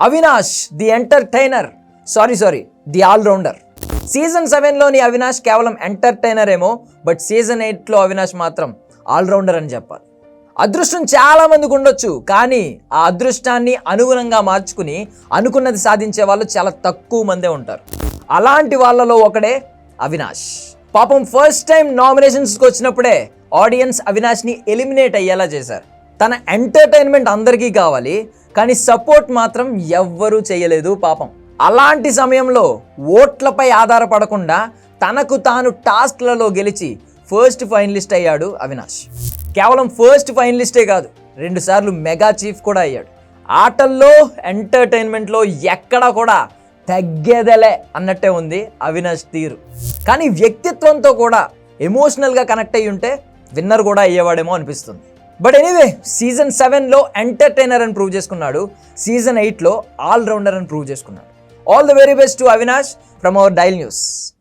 Avinash the entertainer, sorry the all rounder. Season 7లోని అవినాష్ కేవలం entertainer ఏమో, బట్ సీజన్ 8లో అవినాష్ మాత్రం ఆల్రౌండర్ అని చెప్పాలి. అదృష్టం చాలా మందికి ఉండొచ్చు, కానీ ఆ అదృష్టాన్ని అనుగుణంగా మార్చుకుని అనుకున్నది సాధించే వాళ్ళు చాలా తక్కువ మందే ఉంటారు. అలాంటి వాళ్ళలో ఒకడే అవినాష్. పాపం ఫస్ట్ టైం నామినేషన్స్కి వచ్చినప్పుడే ఆడియన్స్ అవినాష్ని ఎలిమినేట్ అయ్యేలా చేశారు. తన ఎంటర్టైన్మెంట్ అందరికీ కావాలి, కానీ సపోర్ట్ మాత్రం ఎవ్వరూ చేయలేదు పాపం. అలాంటి సమయంలో ఓట్లపై ఆధారపడకుండా తనకు తాను టాస్క్లలో గెలిచి ఫస్ట్ ఫైనలిస్ట్ అయ్యాడు అవినాష్. కేవలం ఫస్ట్ ఫైనలిస్టే కాదు, 2 సార్లు మెగా చీఫ్ కూడా అయ్యాడు. ఆటల్లో ఎంటర్టైన్మెంట్లో ఎక్కడా కూడా తగ్గేదలే అన్నట్టే ఉంది అవినాష్ తీరు. కానీ వ్యక్తిత్వంతో కూడా ఎమోషనల్గా కనెక్ట్ అయ్యి ఉంటే విన్నర్ కూడా అయ్యేవాడేమో అనిపిస్తుంది. బట్ ఎనీవే, సీజన్ 7లో ఎంటర్టైనర్ అని ప్రూవ్ చేసుకున్నాడు, సీజన్ 8లో ఆల్రౌండర్ అని ప్రూవ్ చేసుకున్నాడు. All the very best to Avinash from our dial news.